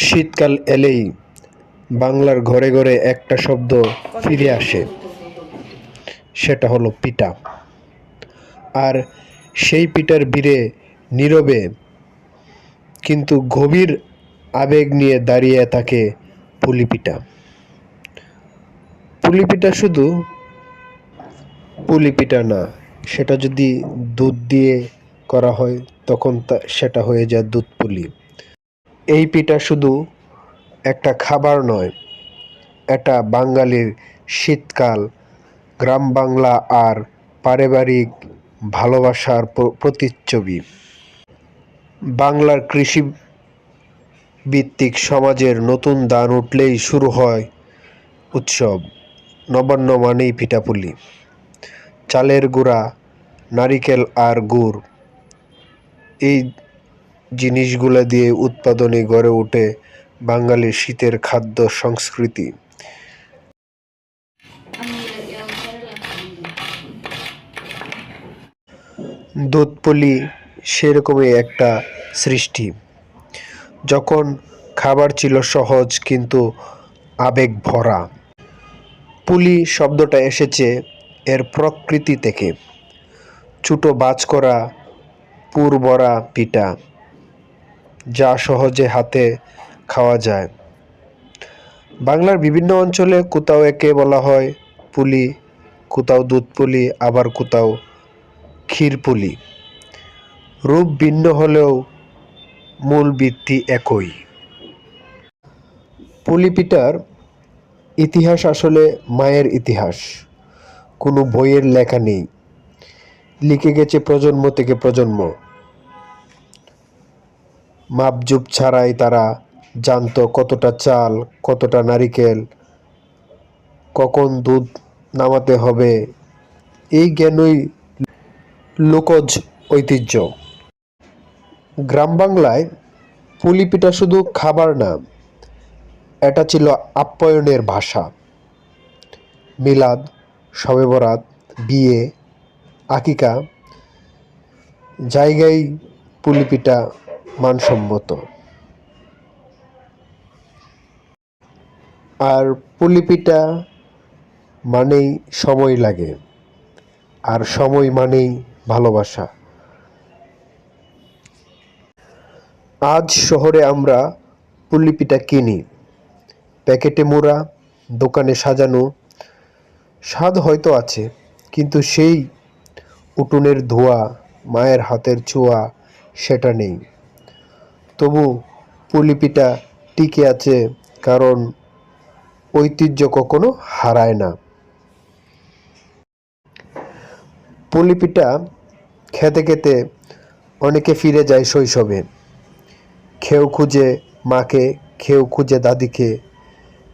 শীতকাল এলেই বাংলার ঘরে ঘরে একটা শব্দ ফিরে আসে, সেটা হলো পিঠা। আর সেই পিঠার ভিড়ে নীরবে কিন্তু গভীর আবেগ নিয়ে দাঁড়িয়ে থাকে পুলি পিঠা। পুলি পিঠা শুধু পুলি পিঠা না, সেটা যদি দুধ দিয়ে করা হয় তখন সেটা হয়ে যায় দুধ পুলি। এই পিঠা শুধু একটা খাবার নয়, এটা বাঙালির শীতকাল, গ্রাম বাংলা আর পারিবারিক ভালোবাসার প্রতিচ্ছবি। বাংলার কৃষি ভিত্তিক সমাজের নতুন ধান উঠলেই শুরু হয় উৎসব। নবান্ন মানেই পিঠাপুলি, চালের গুঁড়া, নারিকেল আর গুড়, এই জিনিসগুলো দিয়ে উৎপাদনে গড়ে ওঠে বাঙালির শীতের খাদ্য সংস্কৃতি। দুধ পুলি সেরকমই একটা সৃষ্টি, যখন খাবার ছিল সহজ কিন্তু আবেগ ভরা। পুলি শব্দটা এসেছে এর প্রকৃতি থেকে, ছোট বাজ করা পুর ভরা পিঠা যা সহজে হাতে খাওয়া যায়। বাংলার বিভিন্ন অঞ্চলে কোথাও একে বলা হয় পুলি, কোথাও দুধ পুলি, আবার কোথাও ক্ষীর পুলি। রূপ ভিন্ন হলেও মূল ভিত্তি একই। পুলি পিঠার ইতিহাস আসলে মায়ের ইতিহাস, কোনো বইয়ের লেখা নেই, লিখে গেছে প্রজন্ম থেকে প্রজন্ম। মাপজোপ ছাড়াই তারা জানতো কতটা চাল, কতটা নারিকেল, কখন দুধ নামাতে হবে। এই জ্ঞানই লোকজ ঐতিহ্য। গ্রাম বাংলায় পুলি পিঠা শুধু খাবার না, এটা ছিল আপ্যায়নের ভাষা। মিলাদ, শবে বরাত, বিয়ে, আকিকা, জায়গায় পুলি পিঠা মানসম্মত। আর পুলি পিঠা মানেই সময় লাগে, আর সময় মানেই ভালোবাসা। আজ শহরে আমরা পুলি পিঠা কিনি, প্যাকেটে মোড়া, দোকানে সাজানো। স্বাদ হয়তো আছে, কিন্তু সেই উঠোনের ধোয়া, মায়ের হাতের ছোঁয়া সেটা নেই। তবু পুলি পিঠা টিকে আছে, কারণ ঐতিহ্য কখনো হারায় না। পুলি পিঠা খেতে খেতে অনেকে ফিরে যায় শৈশবে। কেউ খুঁজে মাকে, কেউ খুঁজে দাদিকে।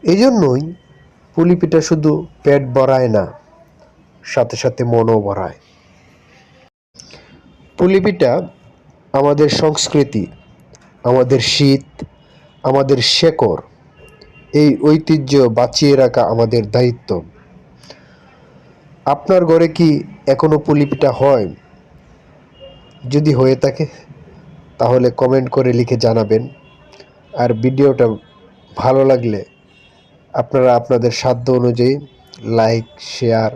এই জন্যই পুলি পিঠা শুধু পেট ভরায় না, সাথে সাথে মনও ভরায়। পুলি পিঠা আমাদের সংস্কৃতি, আমাদের শীত, আমাদের শেকড়। এই ঐতিহ্য বাঁচিয়ে রাখা আমাদের দায়িত্ব। আপনার ঘরে কি এখনো পুলি পিঠা হয়? যদি হয়ে থাকে তাহলে কমেন্ট করে লিখে জানাবেন। আর ভিডিওটা ভালো লাগলে আপনারা আপনাদের সাধ্য অনুযায়ী লাইক, শেয়ার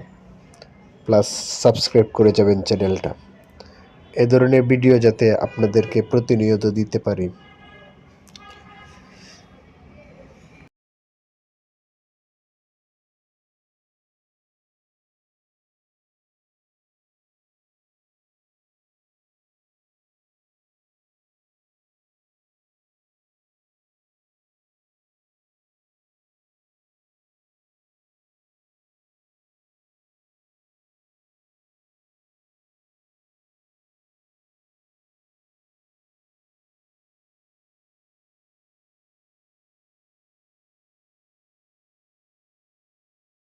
প্লাস সাবস্ক্রাইব করে যাবেন চ্যানেলটা। এ ধরনের ভিডিও যাতে আপনাদেরকে প্রতিনিয়ত দিতে পারি।